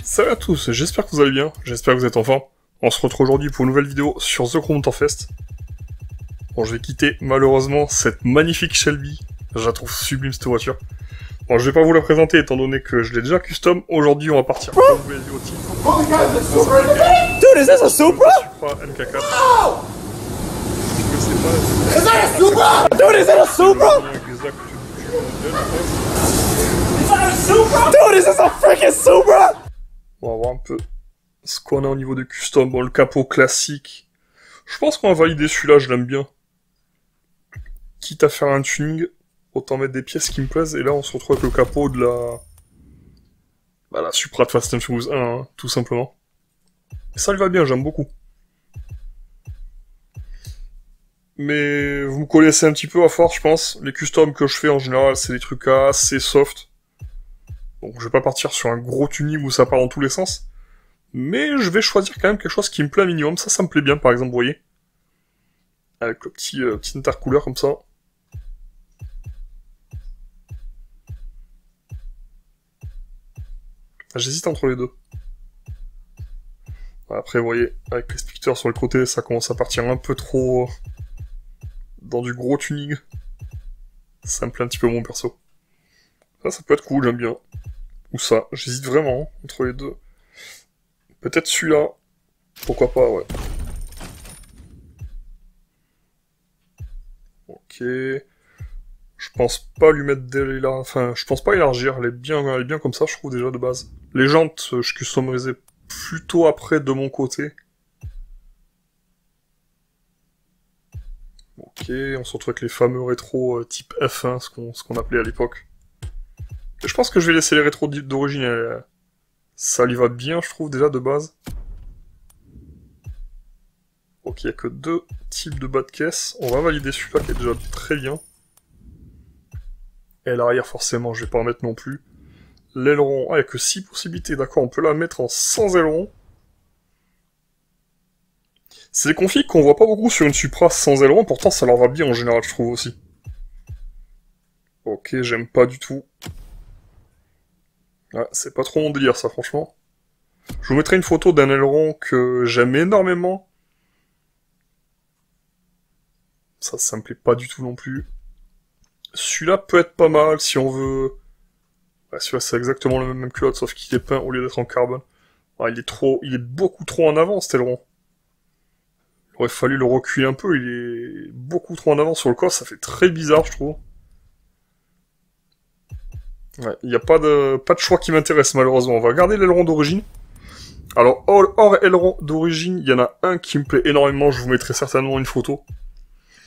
Salut à tous, j'espère que vous allez bien, j'espère que vous êtes en forme. On se retrouve aujourd'hui pour une nouvelle vidéo sur The Crew Motorfest. Bon, je vais quitter malheureusement cette magnifique Shelby, je la trouve sublime cette voiture. Bon, je vais pas vous la présenter étant donné que je l'ai déjà custom. Aujourd'hui, on va partir pour une nouvelle vidéo type. Dude, is this a Supra? Supra MK4. Je sais pas. Is that a Supra? Dude, is it a Supra? Is that a Supra? Dude, is this a freaking Supra? On va voir un peu ce qu'on a au niveau de custom. Bon, le capot classique. Je pense qu'on va valider celui-là, je l'aime bien. Quitte à faire un tuning, autant mettre des pièces qui me plaisent. Et là, on se retrouve avec le capot de la... Bah, la Supra de Fast and Furious 1, hein, tout simplement. Et ça lui va bien, j'aime beaucoup. Mais vous me connaissez un petit peu à force, je pense. Les customs que je fais, en général, c'est des trucs assez soft. Donc je vais pas partir sur un gros tuning où ça part dans tous les sens. Mais je vais choisir quand même quelque chose qui me plaît un minimum. Ça me plaît bien, par exemple, vous voyez. Avec le petit intercouleur comme ça. J'hésite entre les deux. Après, vous voyez, avec les speakers sur le côté, ça commence à partir un peu trop dans du gros tuning. Ça me plaît un petit peu mon perso. Ça peut être cool, j'aime bien. Ou ça, j'hésite vraiment entre les deux. Peut-être celui-là. Pourquoi pas, ouais. Ok. Je pense pas lui mettre des... Enfin, je pense pas élargir. Elle est bien comme ça, je trouve, déjà, de base. Les jantes, je customisais plutôt après de mon côté. Ok, on se retrouve avec les fameux rétros type F1, ce qu'on appelait à l'époque. Et je pense que je vais laisser les rétros d'origine. Ça lui va bien, je trouve, déjà, de base. Ok, il n'y a que deux types de bas de caisse. On va valider celui-là qui est déjà très bien. Et l'arrière, forcément, je vais pas en mettre non plus. L'aileron, il n'y a que 6 possibilités, d'accord, on peut la mettre en sans aileron. C'est des configs qu'on voit pas beaucoup sur une Supra sans aileron, pourtant ça leur va bien en général, je trouve aussi. Ok, j'aime pas du tout. Ouais, c'est pas trop mon délire ça, franchement. Je vous mettrai une photo d'un aileron que j'aime énormément. Ça me plaît pas du tout non plus. Celui-là peut être pas mal si on veut... Ouais, celui-là c'est exactement le même que l'autre, sauf qu'il est peint au lieu d'être en carbone. Ouais, il est beaucoup trop en avant cet aileron. Il aurait fallu le reculer un peu, il est beaucoup trop en avant sur le corps, ça fait très bizarre je trouve. Ouais, il n'y a pas de choix qui m'intéresse malheureusement. On va garder l'aileron d'origine. Alors, hors aileron d'origine, il y en a un qui me plaît énormément, je vous mettrai certainement une photo.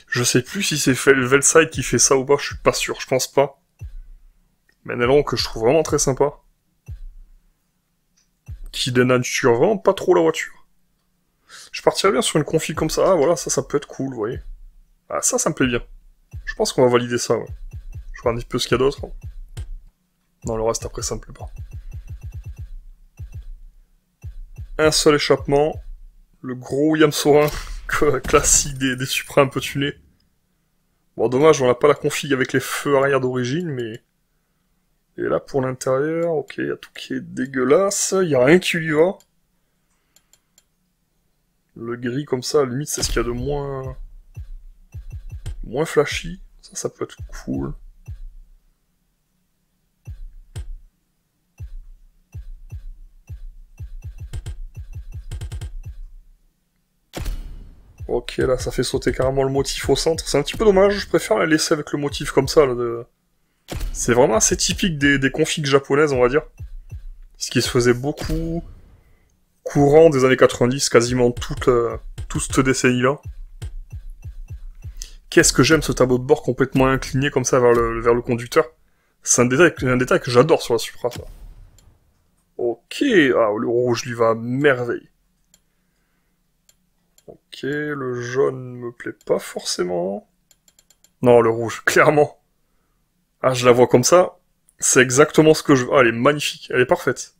Je sais plus si c'est Velside qui fait ça ou pas, je suis pas sûr, je pense pas. Mais un aileron que je trouve vraiment très sympa. Qui dénature vraiment pas trop la voiture. Je partirais bien sur une config comme ça, ah voilà, ça peut être cool, vous voyez. Ah ça me plaît bien. Je pense qu'on va valider ça, ouais. Je vois un petit peu ce qu'il y a d'autre. Non, le reste après ça me plaît pas. Un seul échappement. Le gros William Saurin classique des Supra un peu tunés. Bon, dommage, on n'a pas la config avec les feux arrière d'origine, mais... Et là, pour l'intérieur, ok, il y a tout qui est dégueulasse, il n'y a rien qui lui va. Le gris comme ça, à la limite, c'est ce qu'il y a de moins... moins flashy. Ça peut être cool. Ok, là, ça fait sauter carrément le motif au centre. C'est un petit peu dommage, je préfère la laisser avec le motif comme ça. Là, C'est vraiment assez typique des configs japonaises, on va dire. Ce qui se faisait beaucoup courant des années 90, quasiment toute cette décennie-là. Qu'est-ce que j'aime ce tableau de bord complètement incliné comme ça vers le conducteur. C'est un détail que j'adore sur la Supra, ça. Ok, ah, le rouge lui va à merveille. Ok, le jaune me plaît pas forcément. Non, le rouge, clairement. Ah, je la vois comme ça. C'est exactement ce que je veux. Ah, elle est magnifique, elle est parfaite.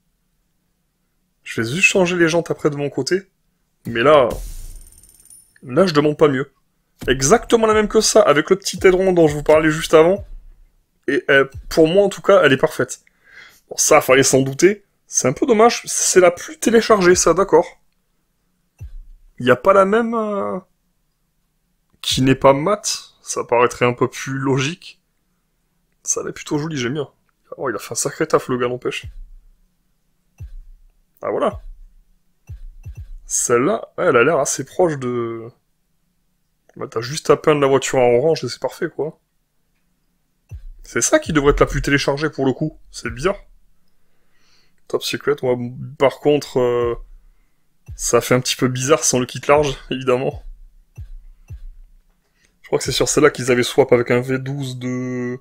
Je vais juste changer les jantes après de mon côté. Mais là... Là, je demande pas mieux. Exactement la même que ça, avec le petit aileron dont je vous parlais juste avant. Et pour moi, en tout cas, elle est parfaite. Bon, ça, fallait s'en douter. C'est un peu dommage, c'est la plus téléchargée, ça, d'accord. Il n'y a pas la même... qui n'est pas mat. Ça paraîtrait un peu plus logique. Ça est plutôt joli, j'aime bien. Oh, il a fait un sacré taf, le gars, n'empêche. Ah, voilà. Celle-là, elle a l'air assez proche de... Bah, t'as juste à peindre la voiture en orange et c'est parfait, quoi. C'est ça qui devrait être la plus téléchargée, pour le coup. C'est bizarre. Top Secret, moi, par contre... ça fait un petit peu bizarre sans le kit large, évidemment. Je crois que c'est sur celle-là qu'ils avaient swap avec un V12 de...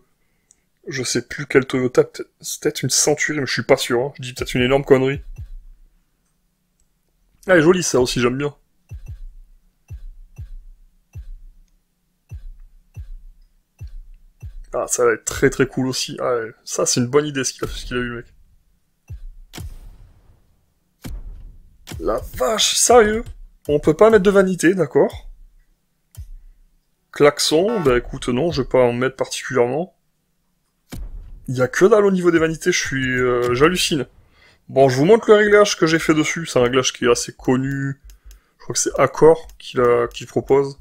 Je sais plus quel Toyota, c'est peut-être une Century, mais je suis pas sûr, hein. Je dis peut-être une énorme connerie. Ah, elle est jolie, ça aussi, j'aime bien. Ah, ça va être très très cool aussi. Ah, ouais. Ça, c'est une bonne idée, ce qu'il a eu, le mec. La vache, sérieux? On peut pas mettre de vanité, d'accord. Klaxon, bah écoute, non, je vais pas en mettre particulièrement. Il y a que dalle au niveau des vanités, j'hallucine. Bon, je vous montre le réglage que j'ai fait dessus, c'est un réglage qui est assez connu. Je crois que c'est Accor qu'il propose.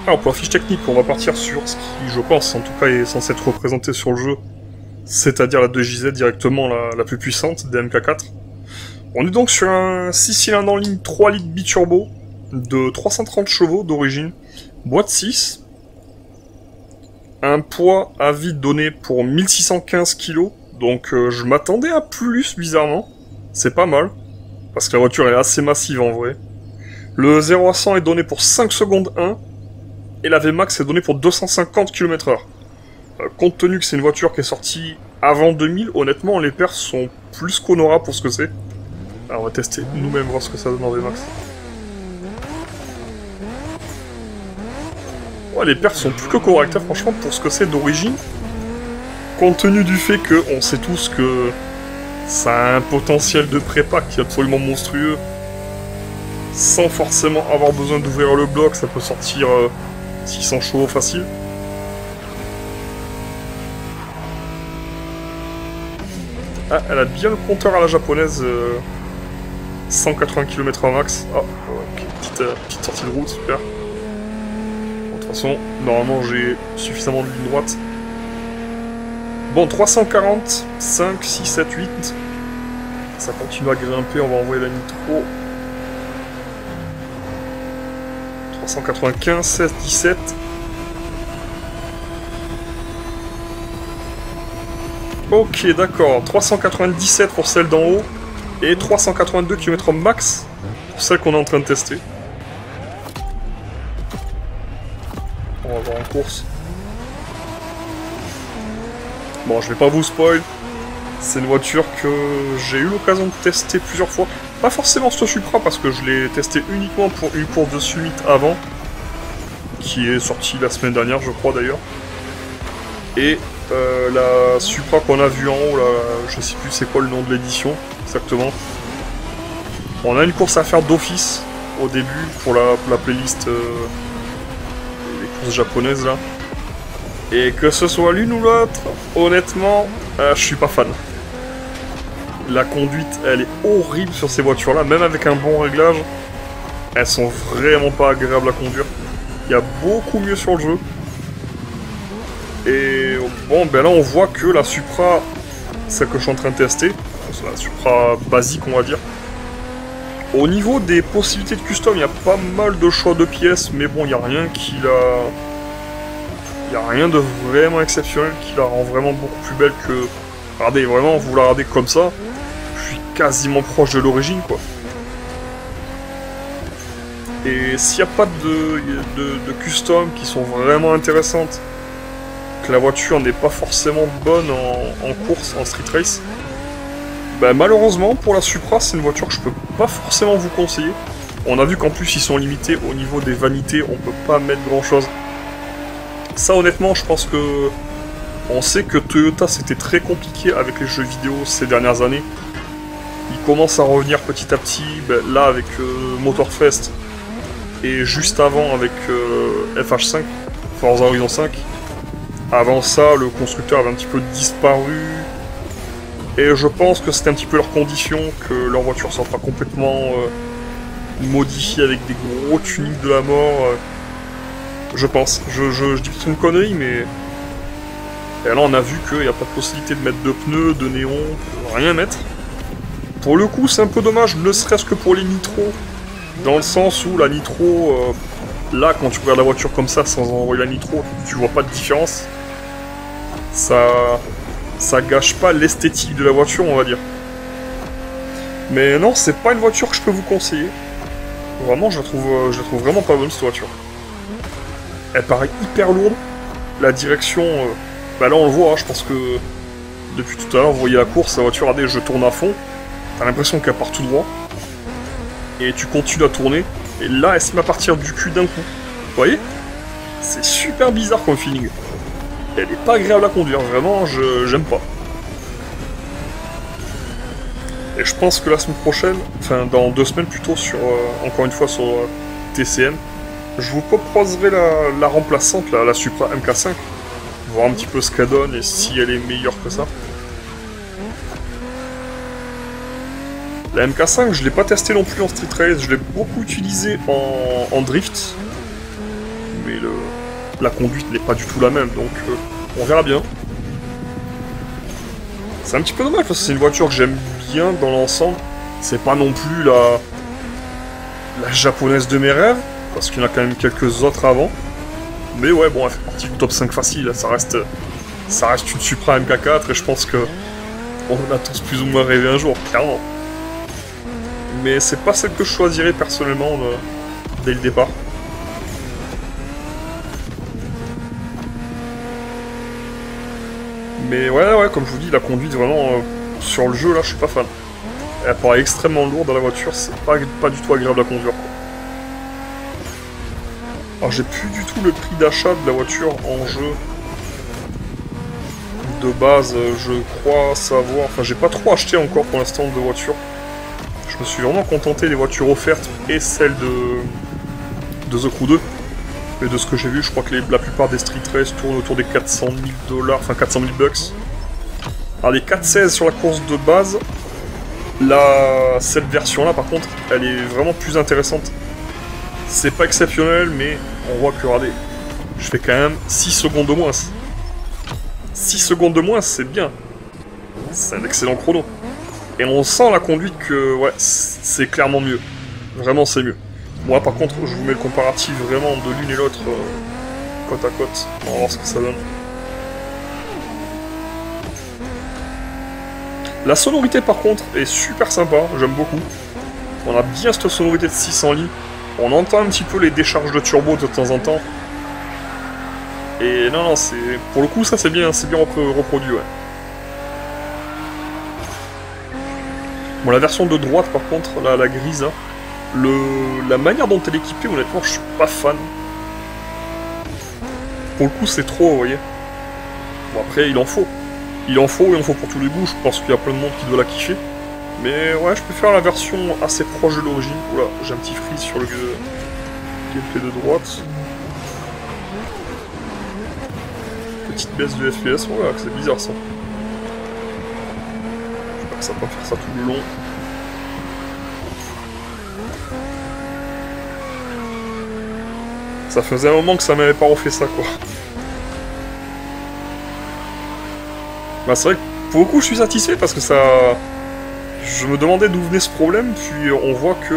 Alors pour la fiche technique, on va partir sur ce qui, je pense, en tout cas est censé être représenté sur le jeu, c'est-à-dire la 2JZ directement la plus puissante, DMK4. On est donc sur un 6 cylindres en ligne 3 litres biturbo de 330 chevaux d'origine, boîte 6, un poids à vide donné pour 1615 kg, donc je m'attendais à plus bizarrement, c'est pas mal, parce que la voiture est assez massive en vrai. Le 0 à 100 est donné pour 5 secondes 1, et la VMAX est donnée pour 250 km/h. Compte tenu que c'est une voiture qui est sortie avant 2000, honnêtement, les perfs sont plus qu'honorables pour ce que c'est. Alors on va tester nous-mêmes, voir ce que ça donne en VMAX. Ouais, les perfs sont plus que corrects, hein, franchement, pour ce que c'est d'origine. Compte tenu du fait que on sait tous que ça a un potentiel de prépa qui est absolument monstrueux, sans forcément avoir besoin d'ouvrir le bloc, ça peut sortir 600 chevaux facile. Ah, elle a bien le compteur à la japonaise, 180 km/h max. Ah, ok, petite sortie de route, super. Bon, de toute façon, normalement j'ai suffisamment de ligne droite. Bon, 340, 5, 6, 7, 8. Ça continue à grimper, on va envoyer la nitro. 395, 16, 17. Ok, d'accord. 397 pour celle d'en haut. Et 382 km max pour celle qu'on est en train de tester. On va voir en course. Bon, je vais pas vous spoil. C'est une voiture que j'ai eu l'occasion de tester plusieurs fois. Pas forcément ce Supra, parce que je l'ai testé uniquement pour une course de Summit avant. Qui est sortie la semaine dernière, je crois d'ailleurs. Et la Supra qu'on a vue en haut, là, je sais plus c'est quoi le nom de l'édition, exactement. On a une course à faire d'office au début pour la playlist des courses japonaises là. Et que ce soit l'une ou l'autre, honnêtement, je suis pas fan. La conduite, elle est horrible sur ces voitures-là, même avec un bon réglage. Elles sont vraiment pas agréables à conduire. Il y a beaucoup mieux sur le jeu. Et bon, ben là on voit que la Supra, celle que je suis en train de tester, c'est la Supra basique on va dire. Au niveau des possibilités de custom, il y a pas mal de choix de pièces, mais bon, il n'y a rien qui la Il n'y a rien de vraiment exceptionnel qui la rend vraiment beaucoup plus belle que... Regardez, vraiment, vous la regardez comme ça, je suis quasiment proche de l'origine, quoi. Et s'il n'y a pas de custom qui sont vraiment intéressantes, que la voiture n'est pas forcément bonne en course, en street race, bah malheureusement, pour la Supra, c'est une voiture que je peux pas forcément vous conseiller. On a vu qu'en plus, ils sont limités au niveau des vanités, on peut pas mettre grand-chose. Ça, honnêtement, je pense que... On sait que Toyota, c'était très compliqué avec les jeux vidéo ces dernières années. Ils commencent à revenir petit à petit, ben, là avec Motorfest, et juste avant avec FH5, Forza Horizon 5. Avant ça, le constructeur avait un petit peu disparu, et je pense que c'était un petit peu leur condition, que leur voiture soit pas complètement modifiée avec des gros tunings de la mort. Je pense. Je dis peut-être une connerie, mais... Et là, on a vu qu'il n'y a pas de possibilité de mettre de pneus, de néons, rien mettre. Pour le coup, c'est un peu dommage, ne serait-ce que pour les nitros. Dans le sens où la nitro, là, quand tu regardes la voiture comme ça, sans envoyer la nitro, tu vois pas de différence. Ça gâche pas l'esthétique de la voiture, on va dire. Mais non, c'est pas une voiture que je peux vous conseiller. Vraiment, je la trouve vraiment pas bonne, cette voiture. Elle paraît hyper lourde. La direction... bah là, on le voit, hein, je pense que... Depuis tout à l'heure, vous voyez la course, la voiture, regardez, je tourne à fond. T'as l'impression qu'elle part tout droit. Et tu continues à tourner. Et là, elle se met à partir du cul d'un coup. Vous voyez? C'est super bizarre comme feeling. Elle est pas agréable à conduire, vraiment, j'aime pas. Et je pense que la semaine prochaine, enfin dans 2 semaines plutôt, sur encore une fois sur TCM, je vous proposerai la remplaçante, la Supra MK5. Voir un petit peu ce qu'elle donne et si elle est meilleure que ça. La MK5, je l'ai pas testé non plus en street race, je l'ai beaucoup utilisé en drift. Mais la conduite n'est pas du tout la même, donc on verra bien. C'est un petit peu dommage parce que c'est une voiture que j'aime bien dans l'ensemble. C'est pas non plus la japonaise de mes rêves, parce qu'il y en a quand même quelques autres avant. Mais ouais, bon, elle fait partie du top 5 facile, ça reste une Supra MK4 et je pense que on en a tous plus ou moins rêvé un jour, clairement. Mais c'est pas celle que je choisirais personnellement dès le départ. Mais ouais, comme je vous dis, la conduite vraiment sur le jeu là, je suis pas fan. Elle paraît extrêmement lourde dans la voiture, c'est pas du tout agréable à conduire, quoi. Alors j'ai plus du tout le prix d'achat de la voiture en jeu. De base, je crois savoir... Enfin, j'ai pas trop acheté encore pour l'instant de voitures. Je me suis vraiment contenté des voitures offertes et celles de The Crew 2. Mais de ce que j'ai vu, je crois que la plupart des Street Race tournent autour des 400 000 $, enfin 400 000 bucks. Alors les 416 sur la course de base, cette version-là par contre, elle est vraiment plus intéressante. C'est pas exceptionnel, mais on voit que, regardez, je fais quand même 6 secondes de moins. 6 secondes de moins, c'est bien. C'est un excellent chrono. Et on sent la conduite que, ouais, c'est clairement mieux. Vraiment, c'est mieux. Moi, par contre, je vous mets le comparatif vraiment de l'une et l'autre, côte à côte. On va voir ce que ça donne. La sonorité, par contre, est super sympa. J'aime beaucoup. On a bien cette sonorité de 600 litres. On entend un petit peu les décharges de turbo de temps en temps. Et non, c'est... Pour le coup, ça c'est bien reproduit, ouais. Bon, la version de droite, par contre, la grise, hein, la manière dont elle est équipée, honnêtement, je suis pas fan. Pour le coup, c'est trop, vous voyez. Bon, après, il en faut. Il en faut pour tous les goûts. Je pense qu'il y a plein de monde qui doit la kiffer. Mais ouais, je préfère la version assez proche de l'origine. Oula, j'ai un petit freeze sur le gameplay de droite. Petite baisse de FPS, ouais, c'est bizarre ça. J'espère que ça va pas faire ça tout le long. Ça faisait un moment que ça m'avait pas refait ça, quoi. Bah c'est vrai que pour le coup je suis satisfait parce que ça... Je me demandais d'où venait ce problème, puis on voit que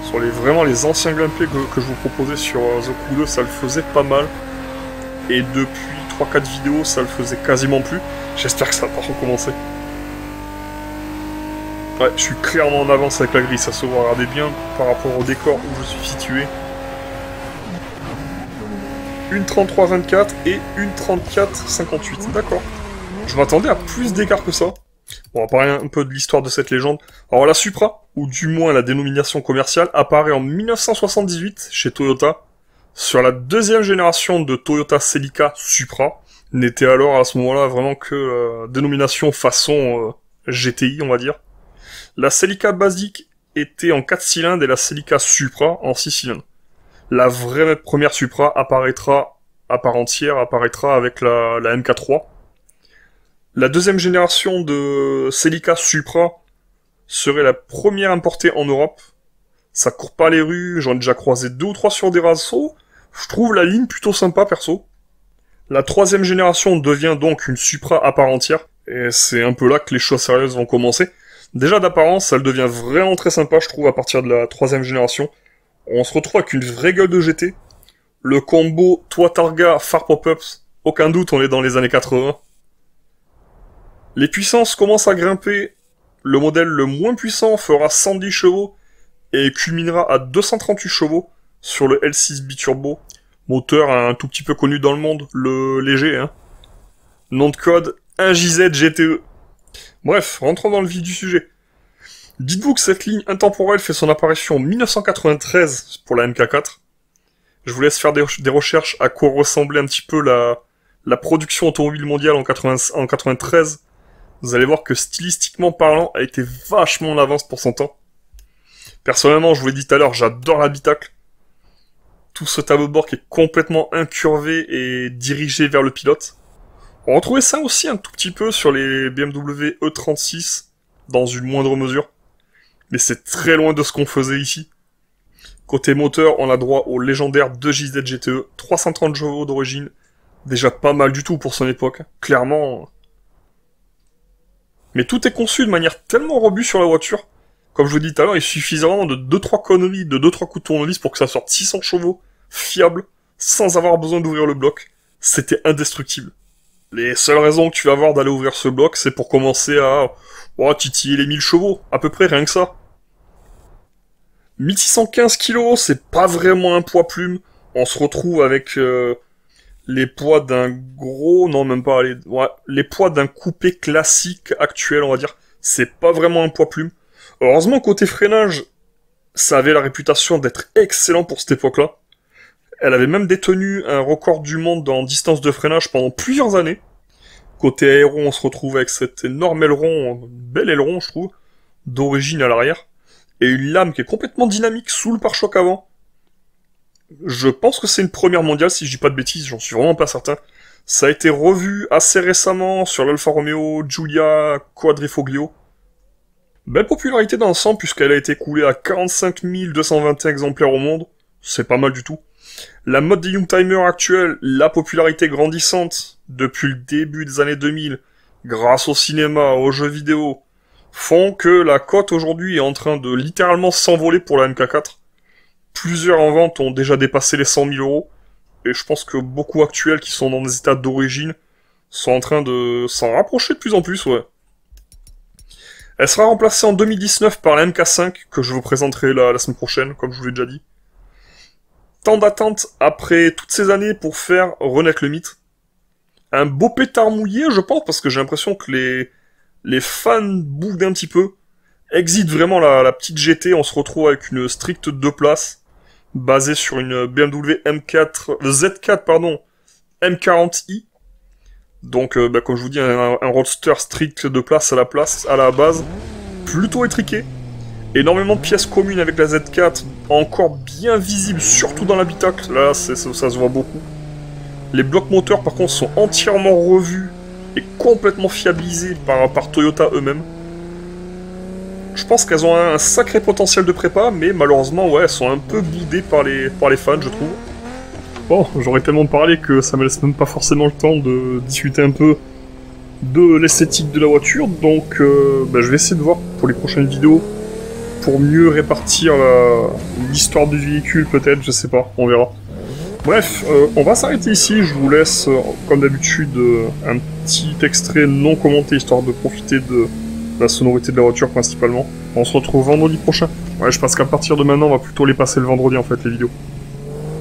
sur vraiment les anciens gameplays que je vous proposais sur The Crew 2, ça le faisait pas mal. et depuis 3-4 vidéos, ça le faisait quasiment plus. J'espère que ça va pas recommencer. Ouais, je suis clairement en avance avec la grille, ça se voit, regardez bien par rapport au décor où je suis situé. Une 33-24 et une 34-58, d'accord. Je m'attendais à plus d'écart que ça. On va parler un peu de l'histoire de cette légende. Alors la Supra, ou du moins la dénomination commerciale, apparaît en 1978 chez Toyota, sur la deuxième génération de Toyota Celica Supra. N'était alors à ce moment-là vraiment que dénomination façon GTI, on va dire. La Celica basique était en 4 cylindres et la Celica Supra en 6 cylindres. La vraie première Supra apparaîtra à part entière, apparaîtra avec la MK3. La deuxième génération de Celica Supra serait la première importée en Europe. Ça court pas les rues, j'en ai déjà croisé 2 ou 3 sur des rassos. Je trouve la ligne plutôt sympa perso. La troisième génération devient donc une Supra à part entière. Et c'est un peu là que les choses sérieuses vont commencer. Déjà d'apparence, elle devient vraiment très sympa, je trouve, à partir de la troisième génération. On se retrouve avec une vraie gueule de GT. Le combo toit targa, phare pop-ups, aucun doute, on est dans les années 80. Les puissances commencent à grimper. Le modèle le moins puissant fera 110 chevaux et culminera à 238 chevaux sur le L6 biturbo. Moteur un tout petit peu connu dans le monde, le léger, hein. Nom de code 1JZ GTE. Bref, rentrons dans le vif du sujet. Dites-vous que cette ligne intemporelle fait son apparition en 1993 pour la MK4. Je vous laisse faire des recherches à quoi ressemblait un petit peu la production automobile mondiale en 93. Vous allez voir que stylistiquement parlant, elle était vachement en avance pour son temps. Personnellement, je vous l'ai dit tout à l'heure, j'adore l'habitacle. Tout ce tableau de bord qui est complètement incurvé et dirigé vers le pilote. On retrouvait ça aussi un tout petit peu sur les BMW E36, dans une moindre mesure. Mais c'est très loin de ce qu'on faisait ici. Côté moteur, on a droit au légendaire 2JZ GTE, 330 chevaux d'origine. Déjà pas mal du tout pour son époque, clairement. Mais tout est conçu de manière tellement robuste sur la voiture. Comme je vous dis tout à l'heure, il suffisait vraiment de 2-3 conneries, de 2-3 coups de tournevis pour que ça sorte 600 chevaux, fiable, sans avoir besoin d'ouvrir le bloc. C'était indestructible. Les seules raisons que tu vas avoir d'aller ouvrir ce bloc, c'est pour commencer à titiller les 1000 chevaux, à peu près rien que ça. 1615 kg, c'est pas vraiment un poids plume. On se retrouve avec les poids d'un gros... Non, même pas, les poids d'un coupé classique actuel, on va dire. C'est pas vraiment un poids plume. Heureusement, côté freinage, ça avait la réputation d'être excellent pour cette époque-là. Elle avait même détenu un record du monde en distance de freinage pendant plusieurs années. Côté aéro, on se retrouve avec cet énorme aileron, bel aileron, je trouve, d'origine à l'arrière, et une lame qui est complètement dynamique sous le pare-choc avant. Je pense que c'est une première mondiale, si je dis pas de bêtises, j'en suis vraiment pas certain. Ça a été revu assez récemment sur l'Alfa Romeo Giulia Quadrifoglio. Belle popularité dans l'ensemble, puisqu'elle a été écoulée à 45 221 exemplaires au monde. C'est pas mal du tout. La mode des Youngtimers actuelle, la popularité grandissante depuis le début des années 2000, grâce au cinéma, aux jeux vidéo, font que la cote aujourd'hui est en train de littéralement s'envoler pour la MK4. Plusieurs en vente ont déjà dépassé les 100 000 euros, et je pense que beaucoup actuels qui sont dans des états d'origine sont en train de s'en rapprocher de plus en plus, ouais. Elle sera remplacée en 2019 par la MK5, que je vous présenterai la semaine prochaine, comme je vous l'ai déjà dit. Tant d'attente après toutes ces années pour faire renaître le mythe. Un beau pétard mouillé, je pense, parce que j'ai l'impression que les fans boudent un petit peu. Exit vraiment la petite GT, on se retrouve avec une stricte 2 places, basée sur une BMW Z4, M40i. Donc, comme je vous dis, un roadster strict 2 places à la base, plutôt étriqué. Énormément de pièces communes avec la Z4, encore bien visibles, surtout dans l'habitacle. Là, ça se voit beaucoup. Les blocs moteurs, par contre, sont entièrement revus et complètement fiabilisés par Toyota eux-mêmes. Je pense qu'elles ont un sacré potentiel de prépa, mais malheureusement, ouais, elles sont un peu boudées par les fans, je trouve. Bon, j'aurais tellement parlé que ça me laisse même pas forcément le temps de discuter un peu de l'esthétique de la voiture, donc je vais essayer de voir pour les prochaines vidéos, pour mieux répartir l'histoire du véhicule peut-être, je sais pas, on verra. Bref, on va s'arrêter ici. Je vous laisse, comme d'habitude, un petit extrait non commenté, histoire de profiter de la sonorité de la voiture principalement. On se retrouve vendredi prochain. Ouais, je pense qu'à partir de maintenant, on va plutôt les passer le vendredi en fait, les vidéos.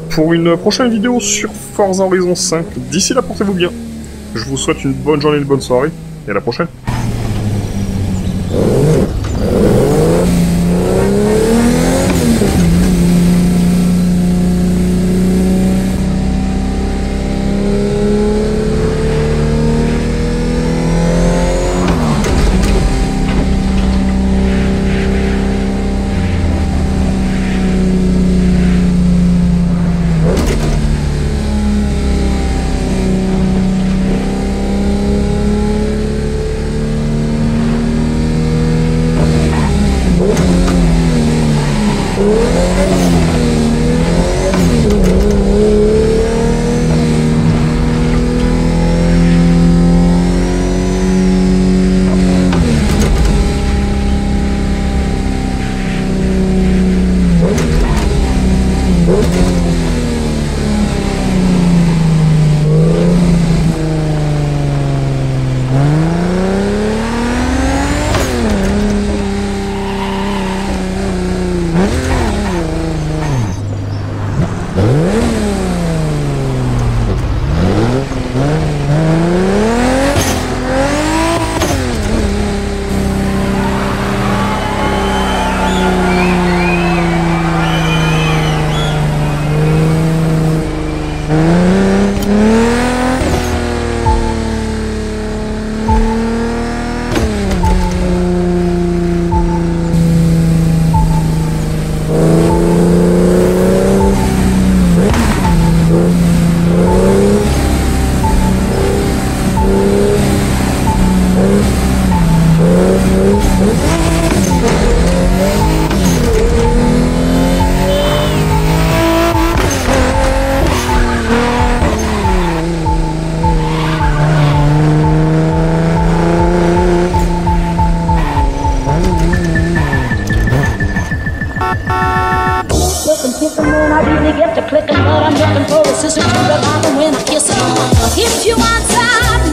Pour une prochaine vidéo sur Forza Horizon 5. D'ici là, portez-vous bien. Je vous souhaite une bonne journée, une bonne soirée, et à la prochaine. Clicking, but I'm looking for a sister to revive when I kiss her. If you want some